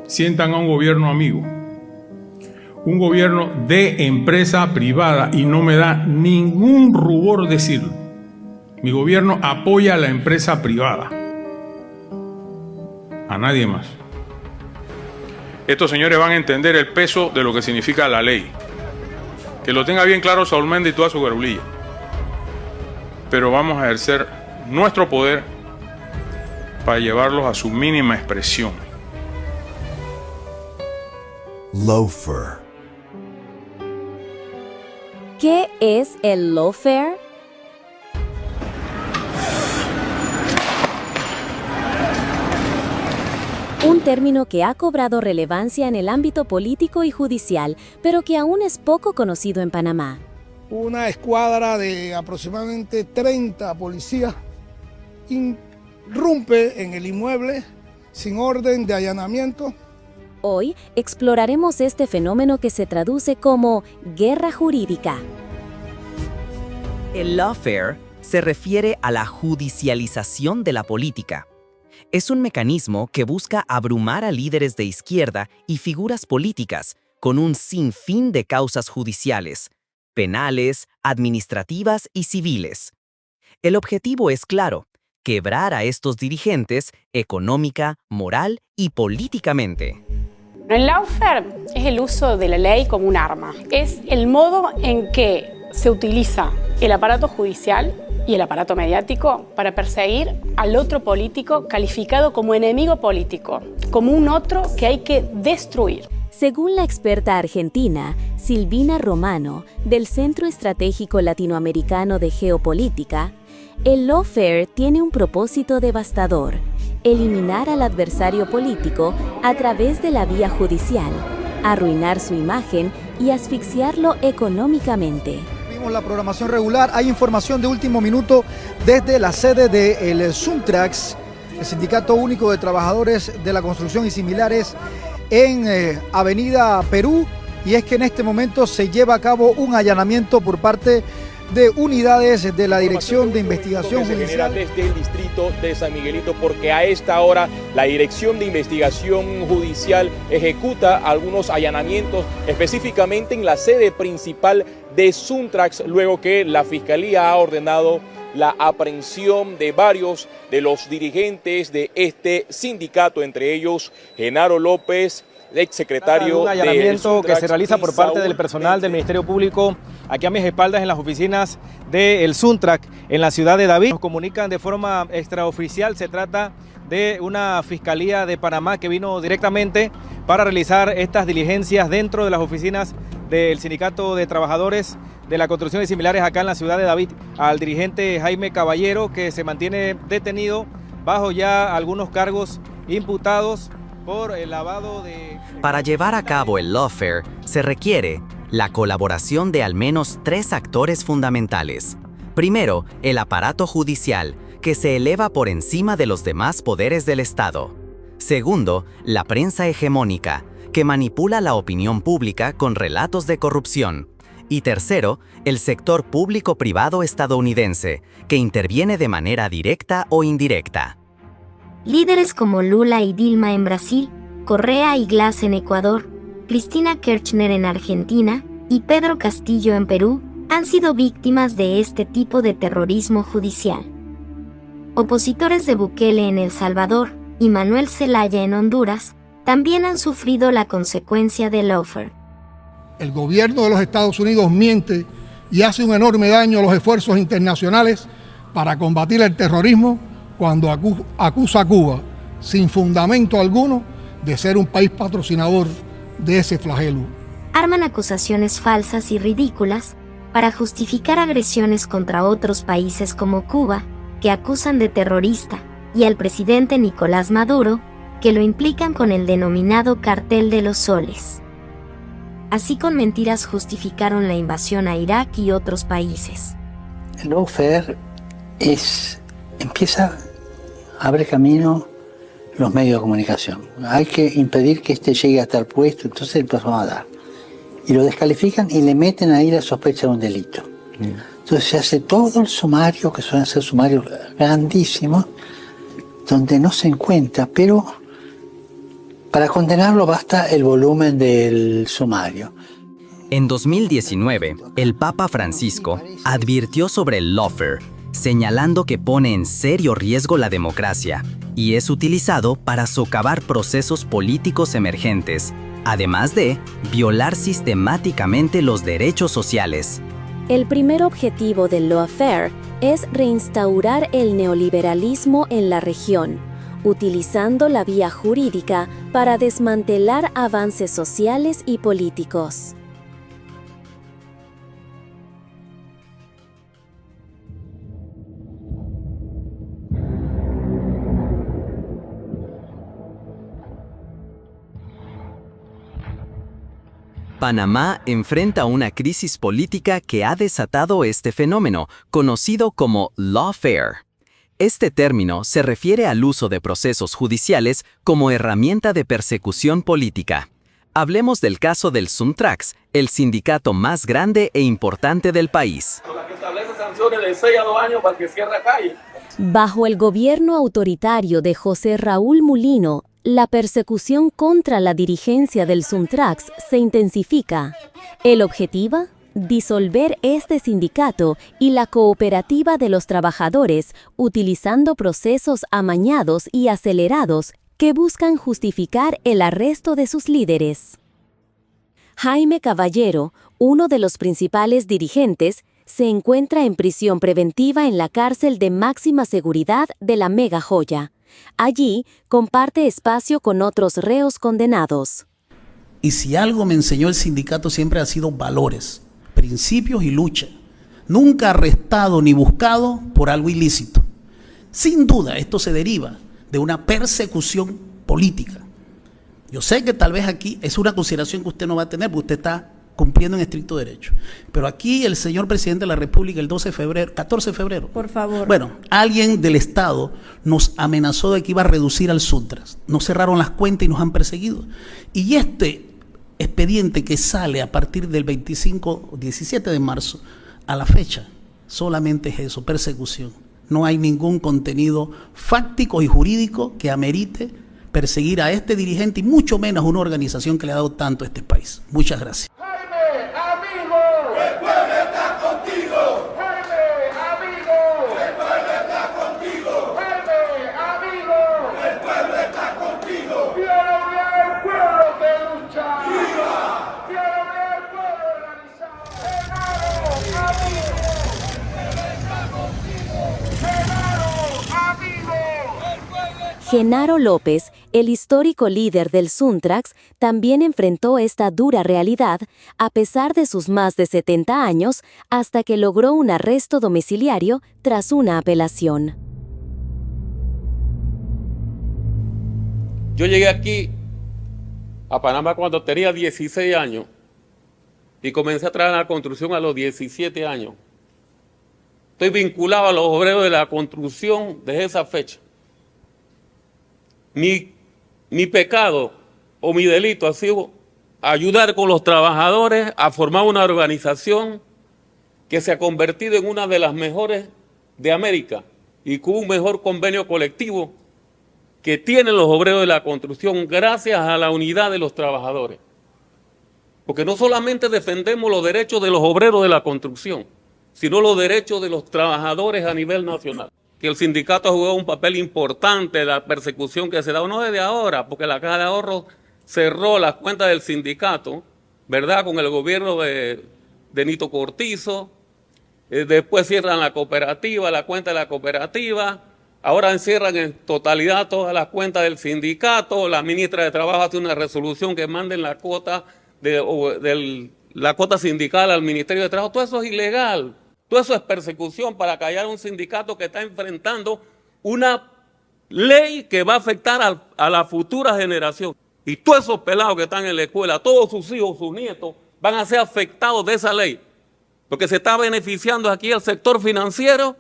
sientan a un gobierno amigo, un gobierno de empresa privada, y no me da ningún rubor decirlo. Mi gobierno apoya a la empresa privada, a nadie más. Estos señores van a entender el peso de lo que significa la ley. Que lo tenga bien claro Saúl Méndez y toda su garulilla. Pero vamos a ejercer nuestro poder para llevarlos a su mínima expresión. Lawfare. ¿Qué es el lawfare? Un término que ha cobrado relevancia en el ámbito político y judicial, pero que aún es poco conocido en Panamá. Una escuadra de aproximadamente 30 policías irrumpe en el inmueble sin orden de allanamiento. Hoy exploraremos este fenómeno que se traduce como guerra jurídica. El lawfare se refiere a la judicialización de la política. Es un mecanismo que busca abrumar a líderes de izquierda y figuras políticas con un sinfín de causas judiciales, penales, administrativas y civiles. El objetivo es claro: quebrar a estos dirigentes económica, moral y políticamente. El lawfare es el uso de la ley como un arma. Es el modo en que se utiliza el aparato judicial y el aparato mediático para perseguir al otro político calificado como enemigo político, como un otro que hay que destruir. Según la experta argentina Silvina Romano, del Centro Estratégico Latinoamericano de Geopolítica, el lawfare tiene un propósito devastador: eliminar al adversario político a través de la vía judicial, arruinar su imagen y asfixiarlo económicamente. La programación regular, hay información de último minuto desde la sede del Suntrax, el Sindicato Único de Trabajadores de la Construcción y similares, en Avenida Perú, y es que en este momento se lleva a cabo un allanamiento por parte de unidades de la Dirección de Investigación Judicial desde el distrito de San Miguelito, porque a esta hora la Dirección de Investigación Judicial ejecuta algunos allanamientos específicamente en la sede principal de Suntrax, luego que la Fiscalía ha ordenado la aprehensión de varios de los dirigentes de este sindicato, entre ellos Genaro López, exsecretario un allanamiento de Suntrax, que se realiza por parte del personal del Ministerio Público aquí a mis espaldas en las oficinas del Suntrax en la ciudad de David. Nos comunican de forma extraoficial, se trata de una Fiscalía de Panamá que vino directamente para realizar estas diligencias dentro de las oficinas del Sindicato de Trabajadores de la Construcción y similares acá en la ciudad de David, al dirigente Jaime Caballero, que se mantiene detenido bajo ya algunos cargos imputados por el lavado de... Para llevar a cabo el lawfare se requiere la colaboración de al menos 3 actores fundamentales. Primero, el aparato judicial, que se eleva por encima de los demás poderes del Estado. Segundo, la prensa hegemónica, que manipula la opinión pública con relatos de corrupción. Y tercero, el sector público-privado estadounidense, que interviene de manera directa o indirecta. Líderes como Lula y Dilma en Brasil, Correa y Glass en Ecuador, Cristina Kirchner en Argentina y Pedro Castillo en Perú han sido víctimas de este tipo de terrorismo judicial. Opositores de Bukele en El Salvador y Manuel Zelaya en Honduras también han sufrido la consecuencia del lawfare. El gobierno de los Estados Unidos miente y hace un enorme daño a los esfuerzos internacionales para combatir el terrorismo cuando acusa a Cuba, sin fundamento alguno, de ser un país patrocinador de ese flagelo. Arman acusaciones falsas y ridículas para justificar agresiones contra otros países como Cuba, que acusan de terrorista, y al presidente Nicolás Maduro, que lo implican con el denominado Cartel de los Soles. Así, con mentiras justificaron la invasión a Irak y otros países. El lawfare empieza a abrir camino los medios de comunicación. Hay que impedir que llegue hasta el puesto, entonces el paso va a dar. Y lo descalifican y le meten ahí la sospecha de un delito. Entonces se hace todo el sumario, que suelen ser sumarios grandísimos, donde no se encuentra, pero Para condenarlo basta el volumen del sumario. En 2019, el Papa Francisco advirtió sobre el lawfare, señalando que pone en serio riesgo la democracia y es utilizado para socavar procesos políticos emergentes, además de violar sistemáticamente los derechos sociales. El primer objetivo del lawfare es reinstaurar el neoliberalismo en la región, utilizando la vía jurídica para desmantelar avances sociales y políticos. Panamá enfrenta una crisis política que ha desatado este fenómeno, conocido como lawfare. Este término se refiere al uso de procesos judiciales como herramienta de persecución política. Hablemos del caso del Suntrax, el sindicato más grande e importante del país. La que establece sanciones de 6 a 2 años para que cierre calle. Bajo el gobierno autoritario de José Raúl Mulino, la persecución contra la dirigencia del Suntrax se intensifica. ¿El objetivo? Disolver este sindicato y la cooperativa de los trabajadores, utilizando procesos amañados y acelerados que buscan justificar el arresto de sus líderes. Jaime Caballero, uno de los principales dirigentes, se encuentra en prisión preventiva en la cárcel de máxima seguridad de la Mega Joya. Allí comparte espacio con otros reos condenados. Y si algo me enseñó el sindicato siempre ha sido valores, principios y lucha. Nunca arrestado ni buscado por algo ilícito. Sin duda esto se deriva de una persecución política. Yo sé que tal vez aquí es una consideración que usted no va a tener porque usted está cumpliendo en estricto derecho. Pero aquí el señor presidente de la República el 14 de febrero. Por favor. Bueno, alguien del Estado nos amenazó de que iba a reducir al Suntrax. Nos cerraron las cuentas y nos han perseguido. Y este expediente que sale a partir del 17 de marzo a la fecha, solamente es eso, persecución. No hay ningún contenido fáctico y jurídico que amerite perseguir a este dirigente y mucho menos a una organización que le ha dado tanto a este país. Muchas gracias. Jaime, amigo, el pueblo está contigo. Jaime, amigo, el pueblo está contigo. Jaime, amigo, el pueblo está contigo. Quiero ver el pueblo que lucha. ¡Viva! Quiero ver el pueblo organizado. Genaro, amigo, el pueblo está contigo. Genaro, amigo, el pueblo está... Genaro López, el histórico líder del Suntrax, también enfrentó esta dura realidad a pesar de sus más de 70 años, hasta que logró un arresto domiciliario tras una apelación. Yo llegué aquí a Panamá cuando tenía 16 años y comencé a trabajar en la construcción a los 17 años. Estoy vinculado a los obreros de la construcción desde esa fecha. Mi pecado o mi delito ha sido ayudar con los trabajadores a formar una organización que se ha convertido en una de las mejores de América y con un mejor convenio colectivo que tienen los obreros de la construcción gracias a la unidad de los trabajadores. Porque no solamente defendemos los derechos de los obreros de la construcción, sino los derechos de los trabajadores a nivel nacional. Que el sindicato ha jugado un papel importante en la persecución que se da, no desde ahora, porque la Caja de Ahorros cerró las cuentas del sindicato, ¿verdad?, con el gobierno de Nito Cortizo, después cierran la cooperativa, la cuenta de la cooperativa, ahora encierran en totalidad todas las cuentas del sindicato, la ministra de Trabajo hace una resolución que manden la cuota, la cuota sindical al Ministerio de Trabajo, todo eso es ilegal. Todo eso es persecución para callar un sindicato que está enfrentando una ley que va a afectar a la futura generación. Y todos esos pelados que están en la escuela, todos sus hijos, sus nietos, van a ser afectados de esa ley. Porque se está beneficiando aquí al sector financiero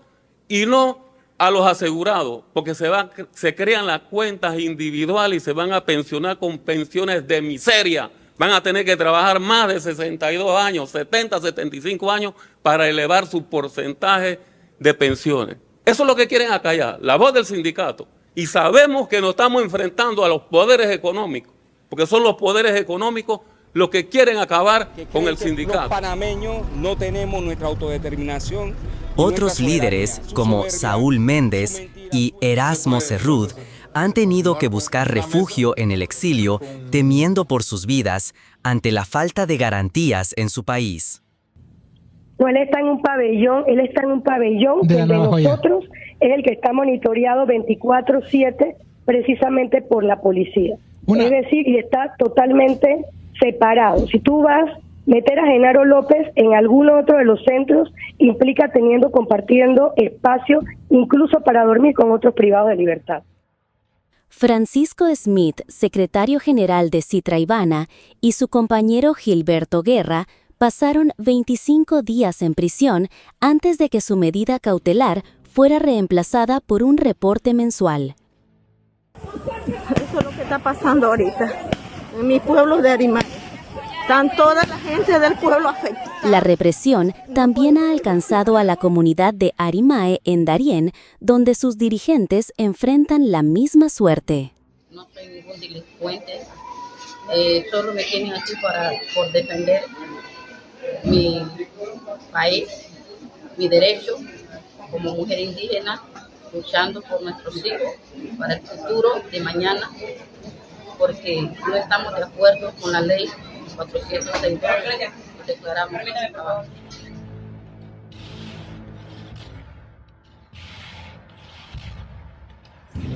y no a los asegurados. Porque se crean las cuentas individuales y se van a pensionar con pensiones de miseria. Van a tener que trabajar más de 62 años, 70, 75 años para elevar su porcentaje de pensiones. Eso es lo que quieren acallar, la voz del sindicato. Y sabemos que nos estamos enfrentando a los poderes económicos porque son los poderes económicos los que quieren acabar con el sindicato. Los panameños no tenemos nuestra autodeterminación. Otros líderes, como Saúl Méndez y Erasmo Cerrud, han tenido que buscar refugio en el exilio, temiendo por sus vidas ante la falta de garantías en su país. No, él está en un pabellón, que el de nosotros es el que está monitoreado 24/7 precisamente por la policía. Es decir, y está totalmente separado. Si tú vas a meter a Genaro López en algún otro de los centros, implica compartiendo espacio, incluso para dormir con otros privados de libertad. Francisco Smith, secretario general de Citraibana, y su compañero Gilberto Guerra pasaron 25 días en prisión antes de que su medida cautelar fuera reemplazada por un reporte mensual. Eso es lo que está pasando ahorita en mi pueblo de Arimae. Están toda la gente del pueblo afectada. La represión también ha alcanzado a la comunidad de Arimae en Darién, donde sus dirigentes enfrentan la misma suerte. No soy ningún delincuente, solo me tienen aquí por defender mi país, mi derecho como mujer indígena, luchando por nuestros hijos, para el futuro de mañana, porque no estamos de acuerdo con la ley 462, declaramos nuestro trabajo.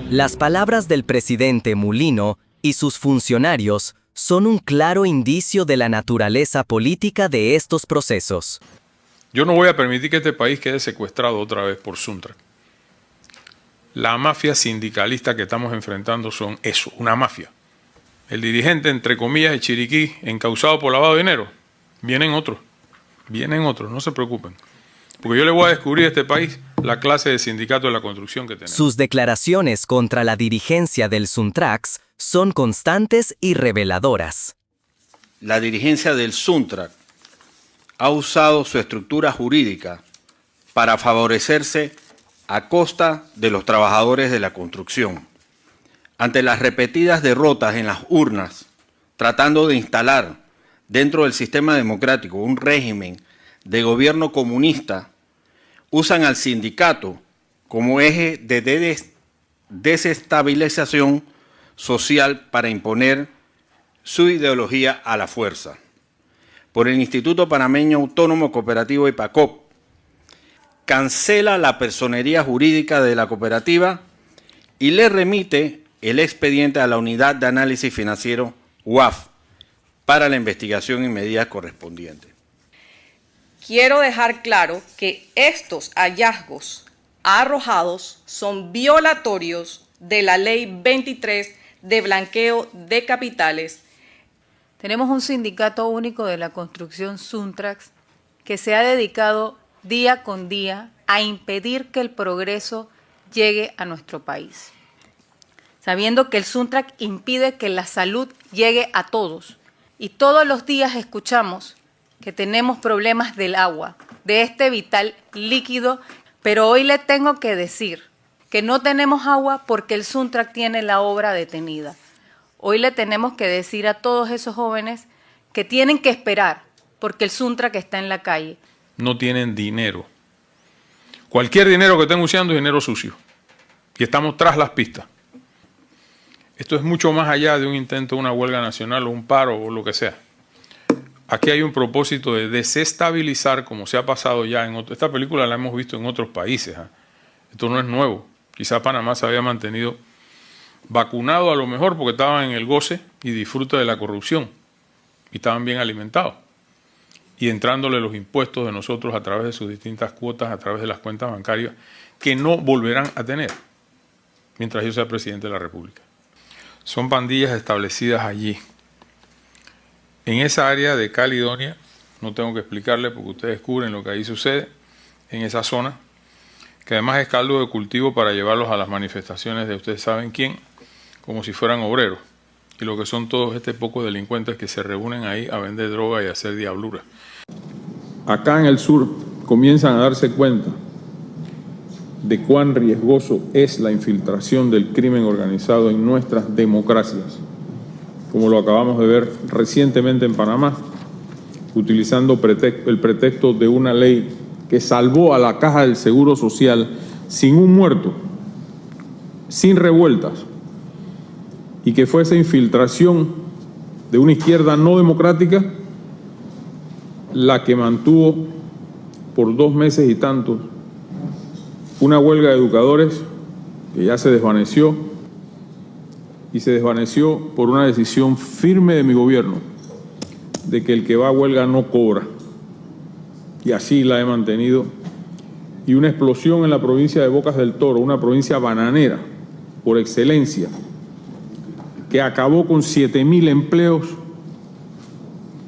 Las palabras del presidente Mulino y sus funcionarios son un claro indicio de la naturaleza política de estos procesos. Yo no voy a permitir que este país quede secuestrado otra vez por Suntrak. La mafia sindicalista que estamos enfrentando son eso, una mafia. El dirigente, entre comillas, de Chiriquí, encausado por lavado de dinero. Vienen otros, no se preocupen. Porque yo le voy a descubrir a este país la clase de sindicato de la construcción que tenemos. Sus declaraciones contra la dirigencia del Suntrax son constantes y reveladoras. La dirigencia del Suntrak ha usado su estructura jurídica para favorecerse a costa de los trabajadores de la construcción. Ante las repetidas derrotas en las urnas, tratando de instalar dentro del sistema democrático un régimen de gobierno comunista, usan al sindicato como eje de desestabilización social para imponer su ideología a la fuerza. Por el Instituto Panameño Autónomo Cooperativo IPACOP, cancela la personería jurídica de la cooperativa y le remite el expediente a la Unidad de Análisis Financiero UAF para la investigación y medidas correspondientes. Quiero dejar claro que estos hallazgos arrojados son violatorios de la Ley 23 de blanqueo de capitales. Tenemos un sindicato único de la construcción Suntrax que se ha dedicado día con día a impedir que el progreso llegue a nuestro país, sabiendo que el Suntrax impide que la salud llegue a todos. Y todos los días escuchamos que tenemos problemas del agua, de este vital líquido, pero hoy le tengo que decir que no tenemos agua porque el Suntrax tiene la obra detenida. Hoy le tenemos que decir a todos esos jóvenes que tienen que esperar porque el Suntrax está en la calle. No tienen dinero. Cualquier dinero que estén usando es dinero sucio. Y estamos tras las pistas. Esto es mucho más allá de un intento de una huelga nacional o un paro o lo que sea. Aquí hay un propósito de desestabilizar, como se ha pasado ya en otros. Esta película la hemos visto en otros países. Esto no es nuevo. Quizá Panamá se había mantenido vacunado a lo mejor porque estaban en el goce y disfruta de la corrupción. Y estaban bien alimentados. Y entrándole los impuestos de nosotros a través de sus distintas cuotas, a través de las cuentas bancarias, que no volverán a tener mientras yo sea presidente de la República. Son pandillas establecidas allí. En esa área de Caledonia, no tengo que explicarle porque ustedes descubren lo que ahí sucede, en esa zona, que además es caldo de cultivo para llevarlos a las manifestaciones de ustedes saben quién, como si fueran obreros, y lo que son todos pocos delincuentes que se reúnen ahí a vender droga y a hacer diabluras. Acá en el sur comienzan a darse cuenta de cuán riesgoso es la infiltración del crimen organizado en nuestras democracias. como lo acabamos de ver recientemente en Panamá, utilizando el pretexto de una ley que salvó a la Caja del Seguro Social sin un muerto, sin revueltas, y que fue esa infiltración de una izquierda no democrática la que mantuvo por 2 meses y tanto una huelga de educadores que ya se desvaneció, y se desvaneció por una decisión firme de mi gobierno de que el que va a huelga no cobra, y así la he mantenido, y una explosión en la provincia de Bocas del Toro, una provincia bananera por excelencia, que acabó con 7.000 empleos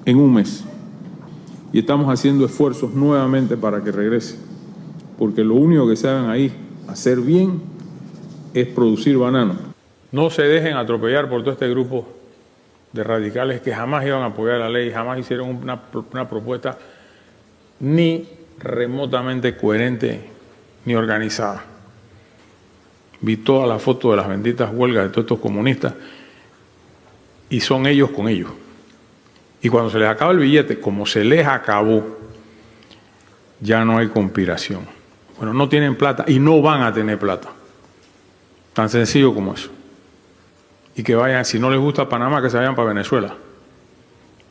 en un mes. Y estamos haciendo esfuerzos nuevamente para que regrese, porque lo único que saben ahí hacer bien es producir banano. No se dejen atropellar por todo este grupo de radicales que jamás iban a apoyar la ley, jamás hicieron una propuesta ni remotamente coherente ni organizada. Vi todas las fotos de las benditas huelgas de todos estos comunistas y son ellos con ellos. Y cuando se les acaba el billete, como se les acabó, ya no hay conspiración. Bueno, no tienen plata y no van a tener plata. Tan sencillo como eso. Y que vayan, si no les gusta Panamá, que se vayan para Venezuela,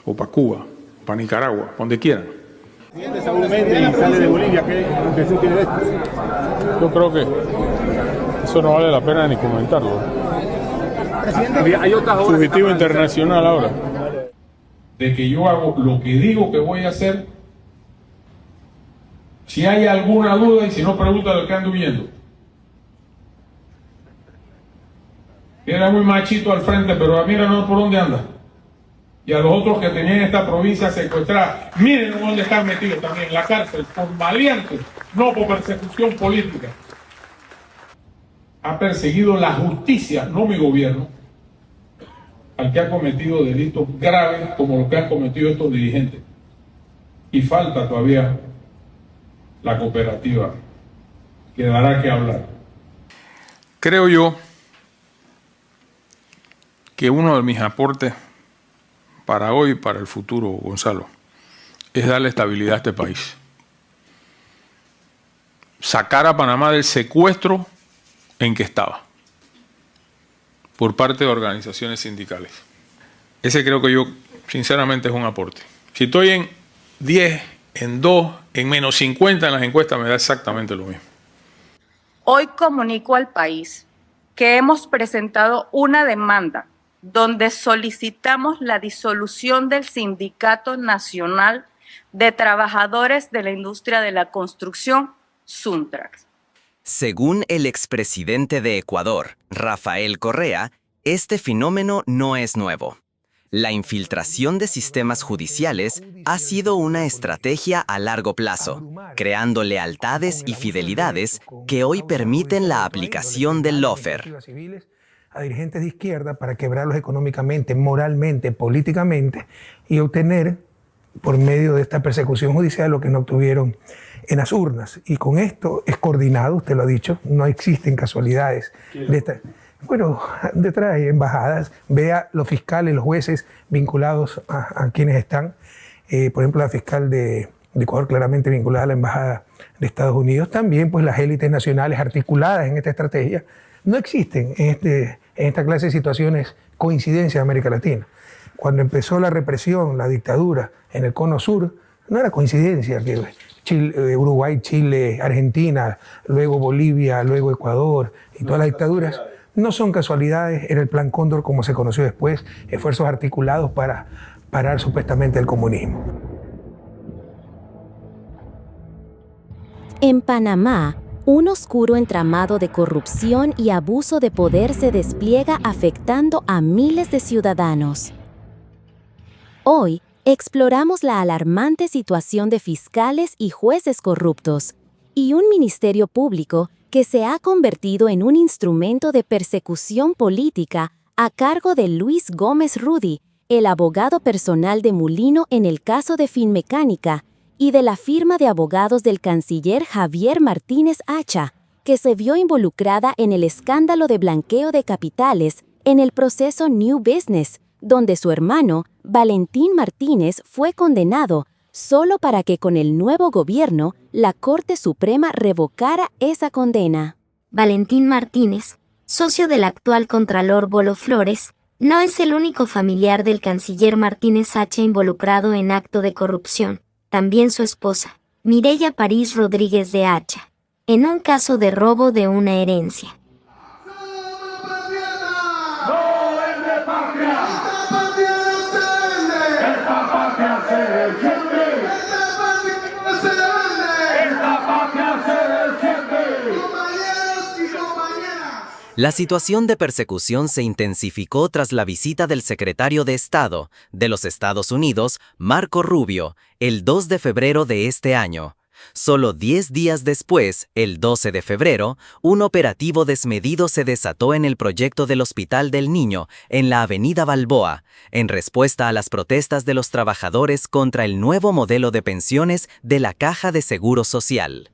o para Cuba, o para Nicaragua, donde quieran. Seguramente sale de Bolivia, ¿qué impresión tiene de esto? Yo creo que eso no vale la pena ni comentarlo. Presidente, hay otras obras. Fugitivo internacional ahora. De que yo hago lo que digo que voy a hacer. Si hay alguna duda, y si no, pregunta lo que ando viendo. Era muy machito al frente, pero mira no por dónde anda. Y a los otros que tenían esta provincia secuestrada, miren dónde están metidos también, en la cárcel, por maleantes, no por persecución política. Ha perseguido la justicia, no mi gobierno, al que ha cometido delitos graves como los que han cometido estos dirigentes. Y falta todavía la cooperativa, que dará que hablar. Creo yo que uno de mis aportes para hoy y para el futuro, Gonzalo, es darle estabilidad a este país. Sacar a Panamá del secuestro en que estaba por parte de organizaciones sindicales. Ese creo que yo, sinceramente, es un aporte. Si estoy en 10, en 2, en menos 50 en las encuestas, me da exactamente lo mismo. Hoy comunico al país que hemos presentado una demanda donde solicitamos la disolución del Sindicato Nacional de Trabajadores de la Industria de la Construcción, SUNTRAX. Según el expresidente de Ecuador, Rafael Correa, este fenómeno no es nuevo. La infiltración de sistemas judiciales ha sido una estrategia a largo plazo, creando lealtades y fidelidades que hoy permiten la aplicación del lawfare. A dirigentes de izquierda para quebrarlos económicamente, moralmente, políticamente y obtener por medio de esta persecución judicial lo que no obtuvieron en las urnas. Y con esto es coordinado, usted lo ha dicho, no existen casualidades. Bueno, detrás hay embajadas, vea los fiscales, los jueces vinculados a quienes están. Por ejemplo, la fiscal de Ecuador claramente vinculada a la embajada de Estados Unidos. También pues las élites nacionales articuladas en esta estrategia. No existen en esta clase de situaciones coincidencias en América Latina. Cuando empezó la represión, la dictadura en el cono sur, no era coincidencia que Uruguay, Chile, Argentina, luego Bolivia, luego Ecuador y todas las dictaduras, no son casualidades, era el Plan Cóndor como se conoció después, esfuerzos articulados para parar supuestamente el comunismo. En Panamá, un oscuro entramado de corrupción y abuso de poder se despliega afectando a miles de ciudadanos. Hoy, exploramos la alarmante situación de fiscales y jueces corruptos y un ministerio público que se ha convertido en un instrumento de persecución política a cargo de Luis Gómez Rudy, el abogado personal de Mulino en el caso de Finmecánica, y de la firma de abogados del canciller Javier Martínez Hacha, que se vio involucrada en el escándalo de blanqueo de capitales en el proceso New Business, donde su hermano, Valentín Martínez, fue condenado solo para que con el nuevo gobierno la Corte Suprema revocara esa condena. Valentín Martínez, socio del actual Contralor Bolo Flores, no es el único familiar del canciller Martínez H. involucrado en acto de corrupción. También su esposa, Mireya París Rodríguez de Hacha, en un caso de robo de una herencia. La situación de persecución se intensificó tras la visita del secretario de Estado de los Estados Unidos, Marco Rubio, el 2 de febrero de este año. Solo 10 días después, el 12 de febrero, un operativo desmedido se desató en el proyecto del Hospital del Niño, en la Avenida Balboa, en respuesta a las protestas de los trabajadores contra el nuevo modelo de pensiones de la Caja de Seguro Social.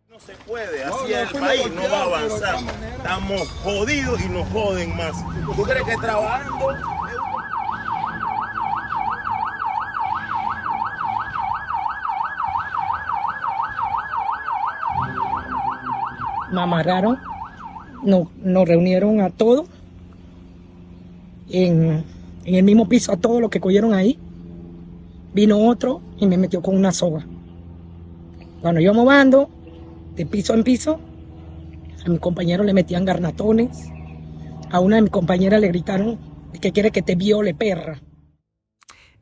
No se puede, así el país no va a avanzar. Estamos jodidos y nos joden más. ¿Tú crees que trabajando? Me amarraron, nos reunieron a todos en el mismo piso, a todos los que cogieron ahí. Vino otro y me metió con una soga. Cuando íbamos bajando de piso en piso, a mi compañero le metían garnatones, a una de mis compañeras le gritaron que quiere que te viole, perra.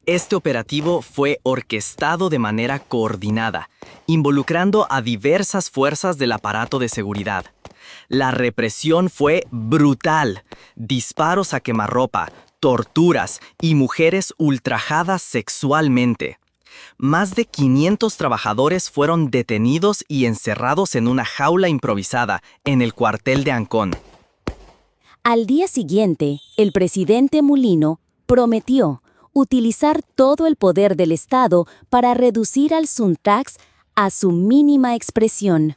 Este operativo fue orquestado de manera coordinada, involucrando a diversas fuerzas del aparato de seguridad. La represión fue brutal: disparos a quemarropa, torturas y mujeres ultrajadas sexualmente. Más de 500 trabajadores fueron detenidos y encerrados en una jaula improvisada en el cuartel de Ancón. Al día siguiente, el presidente Mulino prometió utilizar todo el poder del Estado para reducir al Suntrax a su mínima expresión.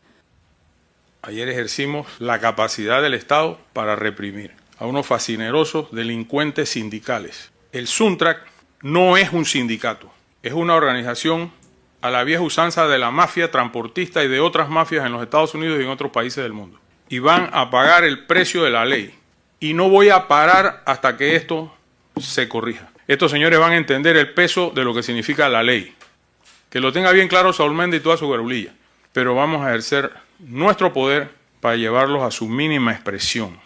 Ayer ejercimos la capacidad del Estado para reprimir a unos fascinerosos delincuentes sindicales. El Suntrax no es un sindicato, es una organización a la vieja usanza de la mafia transportista y de otras mafias en los Estados Unidos y en otros países del mundo. Y van a pagar el precio de la ley. Y no voy a parar hasta que esto se corrija. Estos señores van a entender el peso de lo que significa la ley. Que lo tenga bien claro Saúl Méndez y toda su garulilla. Pero vamos a ejercer nuestro poder para llevarlos a su mínima expresión.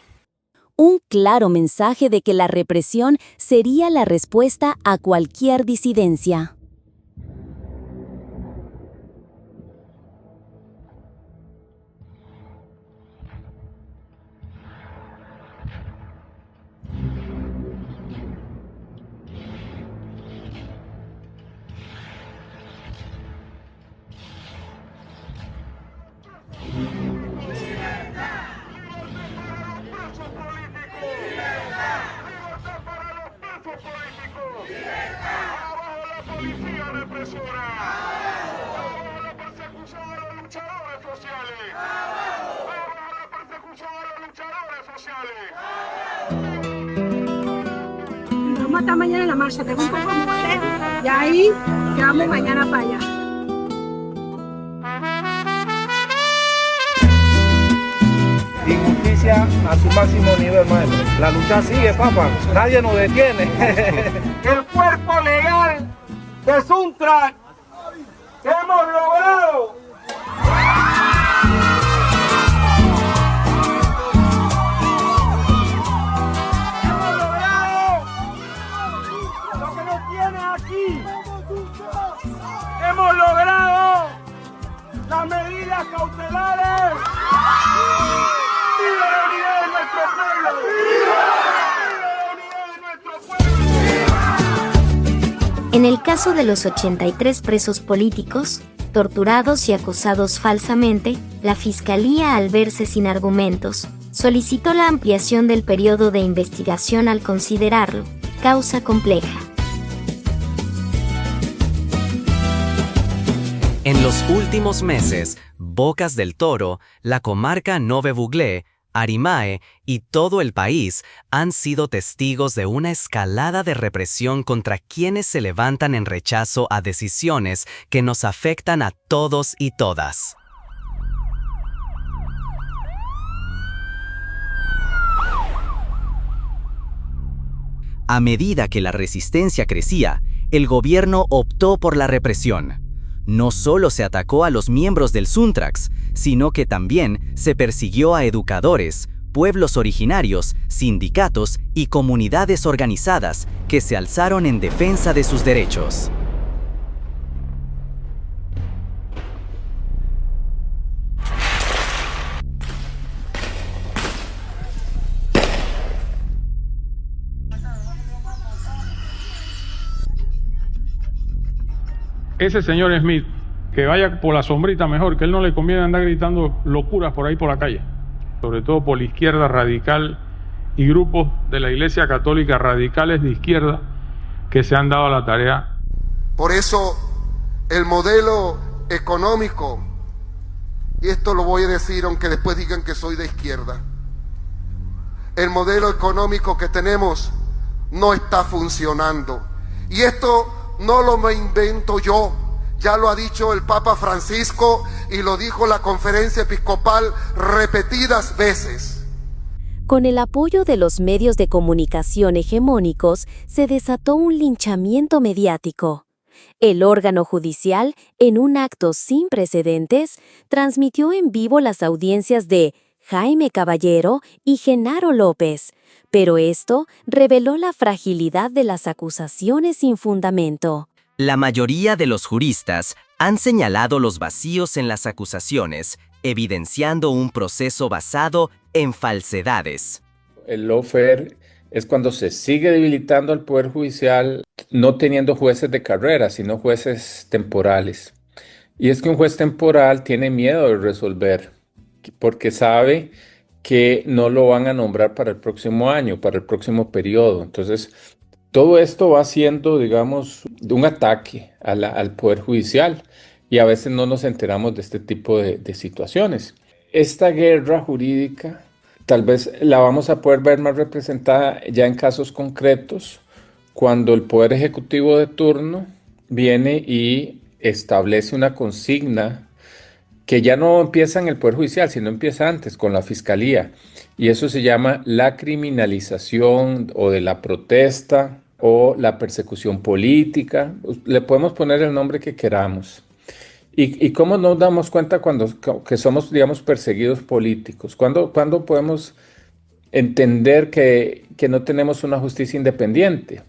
Un claro mensaje de que la represión sería la respuesta a cualquier disidencia. Vamos a estar mañana en la marcha, tengo un poco de usted y ahí quedamos mañana para allá. Injusticia a su máximo nivel, maestro. La lucha sigue, papá. Nadie nos detiene. El cuerpo legal de Suntrax que hemos logrado. Hemos logrado lo que nos tiene aquí. Hemos logrado las medidas cautelares. ¡Viva la unidad de nuestro pueblo! ¡Viva la unidad de nuestro pueblo! En el caso de los 83 presos políticos, torturados y acusados falsamente, la Fiscalía, al verse sin argumentos, solicitó la ampliación del periodo de investigación al considerarlo causa compleja. En los últimos meses, Bocas del Toro, la comarca Nove Buglé, Arimae y todo el país han sido testigos de una escalada de represión contra quienes se levantan en rechazo a decisiones que nos afectan a todos y todas. A medida que la resistencia crecía, el gobierno optó por la represión. No solo se atacó a los miembros del Suntrax, sino que también se persiguió a educadores, pueblos originarios, sindicatos y comunidades organizadas que se alzaron en defensa de sus derechos. Ese señor Smith, que vaya por la sombrita mejor, que él no le conviene andar gritando locuras por ahí por la calle, sobre todo por la izquierda radical y grupos de la Iglesia Católica radicales de izquierda que se han dado a la tarea. Por eso el modelo económico, y esto lo voy a decir aunque después digan que soy de izquierda, el modelo económico que tenemos no está funcionando. Y esto no lo me invento yo, ya lo ha dicho el Papa Francisco y lo dijo la Conferencia Episcopal repetidas veces. Con el apoyo de los medios de comunicación hegemónicos, se desató un linchamiento mediático. El órgano judicial, en un acto sin precedentes, transmitió en vivo las audiencias de Jaime Caballero y Genaro López, pero esto reveló la fragilidad de las acusaciones sin fundamento. La mayoría de los juristas han señalado los vacíos en las acusaciones, evidenciando un proceso basado en falsedades. El lawfare es cuando se sigue debilitando al Poder Judicial, no teniendo jueces de carrera, sino jueces temporales. Y es que un juez temporal tiene miedo de resolver, porque sabe que no lo van a nombrar para el próximo año, para el próximo periodo. Entonces, todo esto va siendo, digamos, un ataque al Poder Judicial y a veces no nos enteramos de este tipo de situaciones. Esta guerra jurídica tal vez la vamos a poder ver más representada ya en casos concretos, cuando el Poder Ejecutivo de turno viene y establece una consigna que ya no empieza en el Poder Judicial, sino empieza antes, con la Fiscalía. Y eso se llama la criminalización o de la protesta o la persecución política. Le podemos poner el nombre que queramos. ¿Y cómo nos damos cuenta que somos, digamos, perseguidos políticos? ¿Cuándo podemos entender que no tenemos una justicia independiente?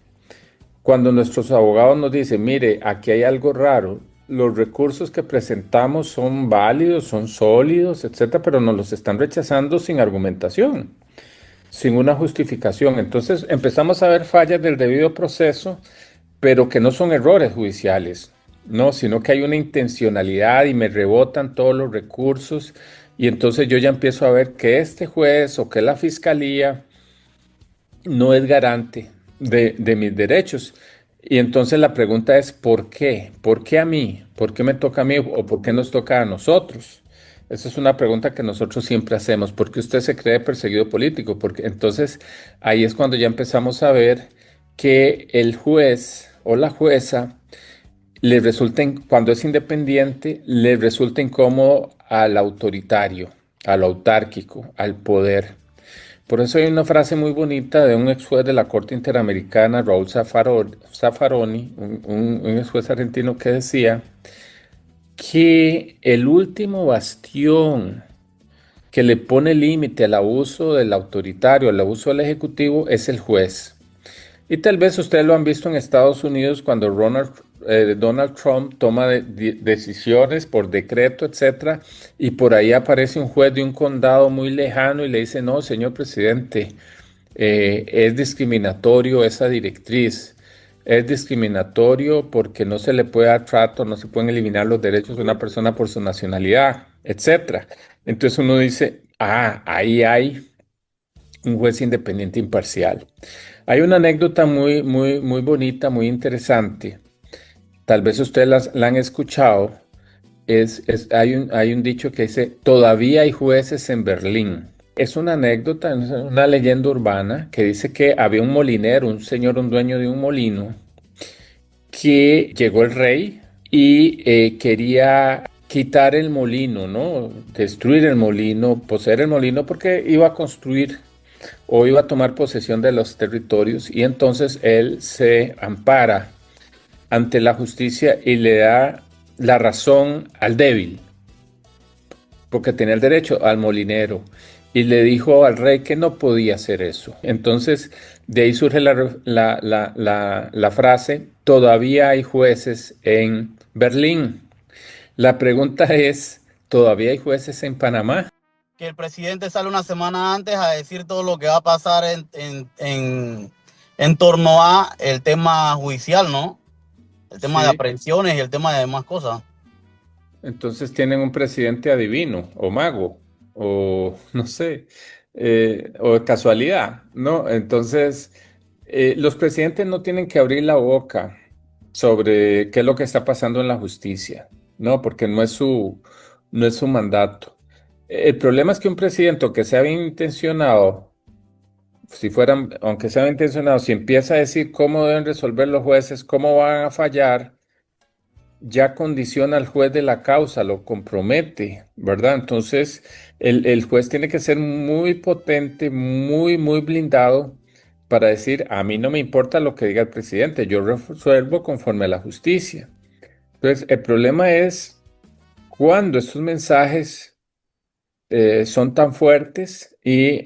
Cuando nuestros abogados nos dicen, mire, aquí hay algo raro, los recursos que presentamos son válidos, son sólidos, etcétera, pero nos los están rechazando sin argumentación, sin una justificación. Entonces empezamos a ver fallas del debido proceso, pero que no son errores judiciales, no, sino que hay una intencionalidad y me rebotan todos los recursos y entonces yo ya empiezo a ver que este juez o que la fiscalía no es garante de mis derechos. Y entonces la pregunta es ¿por qué? ¿Por qué a mí? ¿Por qué me toca a mí o por qué nos toca a nosotros? Esa es una pregunta que nosotros siempre hacemos. ¿Por qué usted se cree perseguido político? Porque entonces ahí es cuando ya empezamos a ver que el juez o la jueza le resulta, cuando es independiente, le resulta incómodo al autoritario, al autárquico, al poder. Por eso hay una frase muy bonita de un ex juez de la Corte Interamericana, Raúl Zaffaroni, un ex juez argentino, que decía que el último bastión que le pone límite al abuso del autoritario, al abuso del ejecutivo, es el juez. Y tal vez ustedes lo han visto en Estados Unidos cuando Donald Trump toma decisiones por decreto, etcétera, y por ahí aparece un juez de un condado muy lejano y le dice, no, señor presidente, es discriminatorio esa directriz, es discriminatorio porque no se le puede dar trato, no se pueden eliminar los derechos de una persona por su nacionalidad, etcétera. Entonces uno dice, ahí hay un juez independiente imparcial. Hay una anécdota muy bonita, muy interesante. Tal vez ustedes la han escuchado. Hay un dicho que dice, todavía hay jueces en Berlín. Es una anécdota, es una leyenda urbana que dice que había un molinero, un señor, un dueño de un molino, que llegó el rey y quería quitar el molino, ¿no? Destruir el molino, poseer el molino, porque iba a construir o iba a tomar posesión de los territorios, y entonces él se ampara ante la justicia y le da la razón al débil, porque tenía el derecho, al molinero, y le dijo al rey que no podía hacer eso. Entonces, de ahí surge la frase: todavía hay jueces en Berlín. La pregunta es, ¿todavía hay jueces en Panamá? Que el presidente sale una semana antes a decir todo lo que va a pasar en torno a el tema judicial, ¿no? El tema de aprehensiones y el tema de demás cosas. Entonces tienen un presidente adivino o mago o no sé, o de casualidad, ¿no? Entonces, los presidentes no tienen que abrir la boca sobre qué es lo que está pasando en la justicia, ¿no? Porque no es su mandato. El problema es que un presidente, aunque sea bien intencionado, aunque sea bien intencionado, si empieza a decir cómo deben resolver los jueces, cómo van a fallar, ya condiciona al juez de la causa, lo compromete, ¿verdad? Entonces, el juez tiene que ser muy potente, muy blindado para decir: a mí no me importa lo que diga el presidente, yo resuelvo conforme a la justicia. Entonces, el problema es cuando estos mensajes son tan fuertes y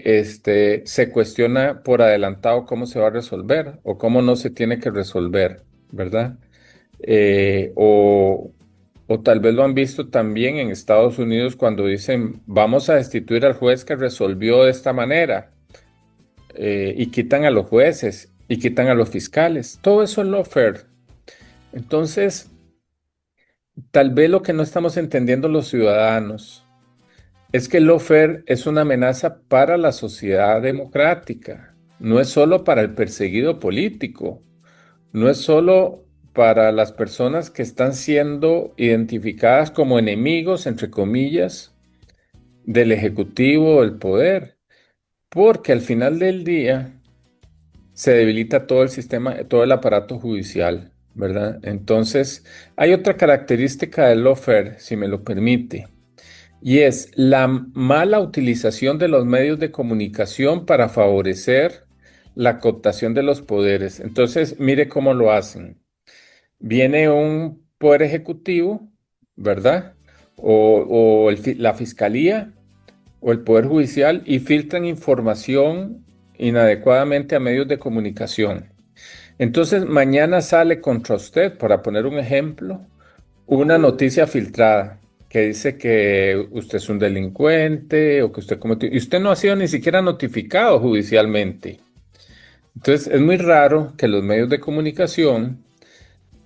se cuestiona por adelantado cómo se va a resolver o cómo no se tiene que resolver, ¿verdad? O tal vez lo han visto también en Estados Unidos cuando dicen: vamos a destituir al juez que resolvió de esta manera, y quitan a los jueces y quitan a los fiscales. Todo eso es lawfare. Entonces, tal vez lo que no estamos entendiendo los ciudadanos es que el lawfare es una amenaza para la sociedad democrática, no es solo para el perseguido político, no es solo para las personas que están siendo identificadas como enemigos, entre comillas, del Ejecutivo o del poder, porque al final del día se debilita todo el sistema, todo el aparato judicial, ¿verdad? Entonces, hay otra característica del lawfare, si me lo permite, y es la mala utilización de los medios de comunicación para favorecer la cooptación de los poderes. Entonces, mire cómo lo hacen. Viene un poder ejecutivo, ¿verdad? La fiscalía o el poder judicial y filtran información inadecuadamente a medios de comunicación. Entonces, mañana sale contra usted, para poner un ejemplo, una noticia filtrada que dice que usted es un delincuente o que usted cometió, y usted no ha sido ni siquiera notificado judicialmente. Entonces, es muy raro que los medios de comunicación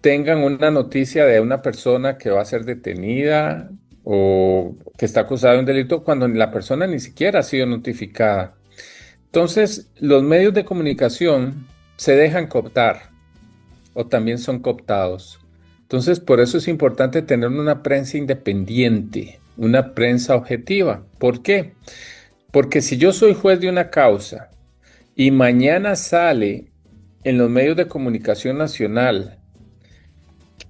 tengan una noticia de una persona que va a ser detenida o que está acusada de un delito cuando la persona ni siquiera ha sido notificada. Entonces, los medios de comunicación se dejan cooptar o también son cooptados. Entonces, por eso es importante tener una prensa independiente, una prensa objetiva. ¿Por qué? Porque si yo soy juez de una causa y mañana sale en los medios de comunicación nacional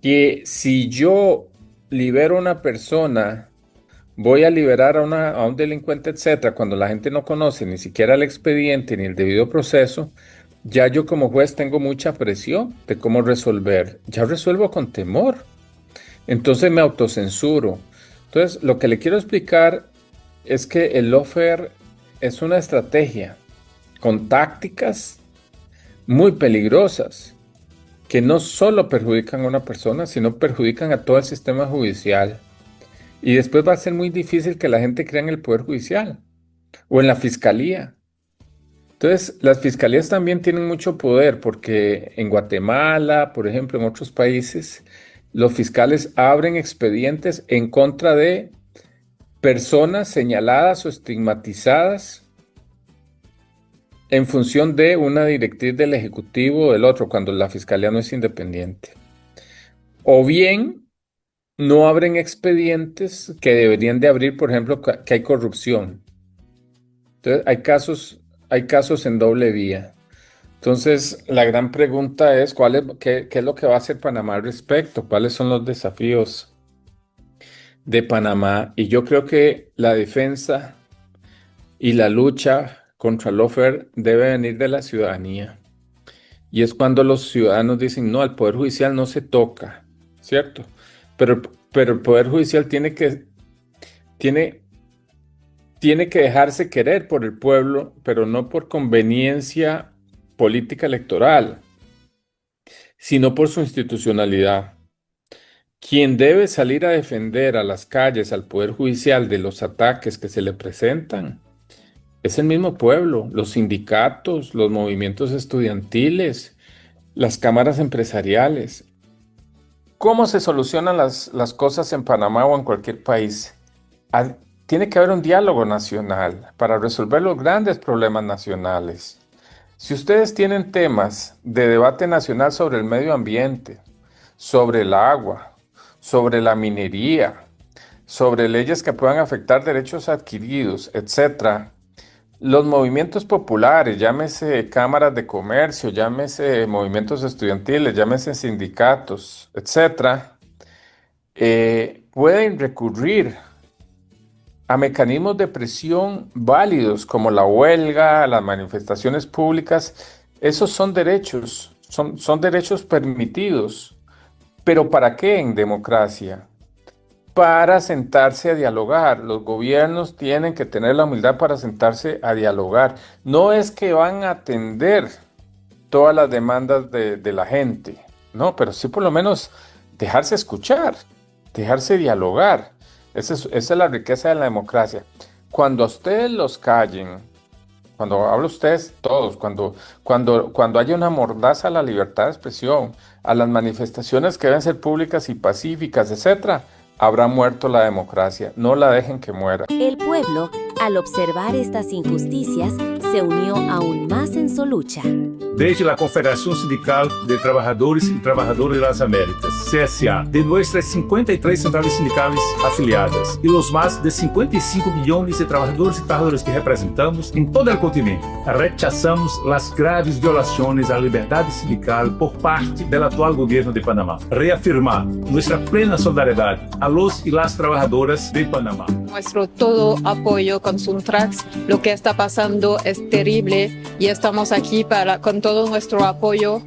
que si yo libero a una persona, voy a liberar a un delincuente, etcétera, cuando la gente no conoce ni siquiera el expediente ni el debido proceso, ya yo como juez tengo mucha presión de cómo resolver. Ya resuelvo con temor. Entonces me autocensuro. Entonces, lo que le quiero explicar es que el lawfare es una estrategia con tácticas muy peligrosas que no solo perjudican a una persona, sino perjudican a todo el sistema judicial. Y después va a ser muy difícil que la gente crea en el Poder Judicial o en la Fiscalía. Entonces, las fiscalías también tienen mucho poder porque en Guatemala, por ejemplo, en otros países, los fiscales abren expedientes en contra de personas señaladas o estigmatizadas en función de una directriz del Ejecutivo o del otro, cuando la fiscalía no es independiente. O bien, no abren expedientes que deberían de abrir, por ejemplo, que hay corrupción. Entonces, hay casos en doble vía. Entonces, la gran pregunta es, qué es lo que va a hacer Panamá al respecto? ¿Cuáles son los desafíos de Panamá? Y yo creo que la defensa y la lucha contra el lawfare debe venir de la ciudadanía. Y es cuando los ciudadanos dicen, no, al Poder Judicial no se toca, ¿cierto? Pero el Poder Judicial tiene que dejarse querer por el pueblo, pero no por conveniencia política electoral, sino por su institucionalidad. Quien debe salir a defender a las calles, al Poder Judicial de los ataques que se le presentan, es el mismo pueblo, los sindicatos, los movimientos estudiantiles, las cámaras empresariales. ¿Cómo se solucionan las cosas en Panamá o en cualquier país? Tiene que haber un diálogo nacional para resolver los grandes problemas nacionales. Si ustedes tienen temas de debate nacional sobre el medio ambiente, sobre el agua, sobre la minería, sobre leyes que puedan afectar derechos adquiridos, etc., los movimientos populares, llámese cámaras de comercio, llámese movimientos estudiantiles, llámese sindicatos, etc., pueden recurrir a mecanismos de presión válidos como la huelga, las manifestaciones públicas. Esos son derechos, son derechos permitidos. ¿Pero para qué en democracia? Para sentarse a dialogar. Los gobiernos tienen que tener la humildad para sentarse a dialogar. No es que van a atender todas las demandas de la gente, no, pero sí por lo menos dejarse escuchar, dejarse dialogar. Esa es la riqueza de la democracia. Cuando a ustedes los callen, cuando hablo ustedes todos, cuando haya una mordaza a la libertad de expresión, a las manifestaciones que deben ser públicas y pacíficas, etc., habrá muerto la democracia. No la dejen que muera. El pueblo, al observar estas injusticias, se unió aún más en su lucha. Desde la Confederación Sindical de Trabajadores y Trabajadoras de las Américas, CSA, de nuestras 53 centrales sindicales afiliadas y los más de 55 millones de trabajadores y trabajadoras que representamos en todo el continente, rechazamos las graves violaciones a la libertad sindical por parte del actual gobierno de Panamá. Reafirmar nuestra plena solidaridad a los y las trabajadoras de Panamá. Nuestro todo apoyo con Suntrax. Lo que está pasando es terrible y estamos aquí con todo nuestro apoyo.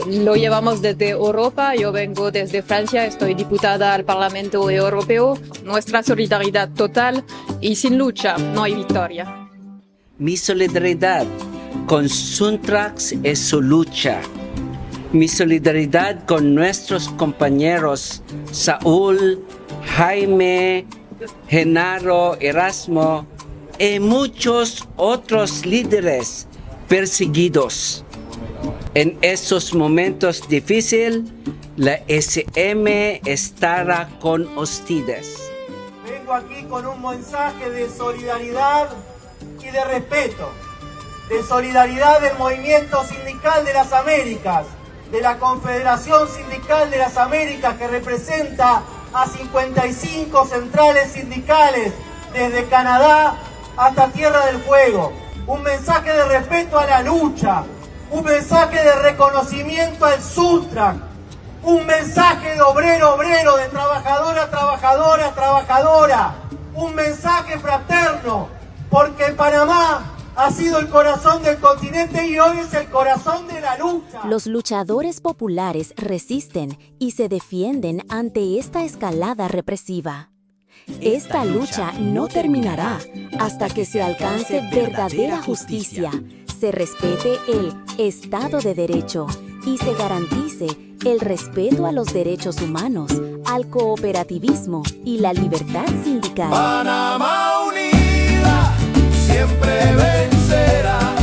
Lo llevamos desde Europa, yo vengo desde Francia, estoy diputada al Parlamento Europeo. Nuestra solidaridad total y sin lucha no hay victoria. Mi solidaridad con Suntrax es su lucha. Mi solidaridad con nuestros compañeros Saúl, Jaime, Genaro, Erasmo y muchos otros líderes perseguidos. En estos momentos difíciles, la SM estará con ustedes. Vengo aquí con un mensaje de solidaridad y de respeto. De solidaridad del Movimiento Sindical de las Américas, de la Confederación Sindical de las Américas, que representa a 55 centrales sindicales desde Canadá hasta Tierra del Fuego. Un mensaje de respeto a la lucha, un mensaje de reconocimiento al Suntrax, un mensaje de obrero, de trabajadora, trabajadora, un mensaje fraterno, porque Panamá ha sido el corazón del continente y hoy es el corazón de la lucha. Los luchadores populares resisten y se defienden ante esta escalada represiva. Esta lucha no terminará hasta que se alcance verdadera justicia, se respete el Estado de Derecho y se garantice el respeto a los derechos humanos, al cooperativismo y la libertad sindical. Panamá unida siempre vencerá.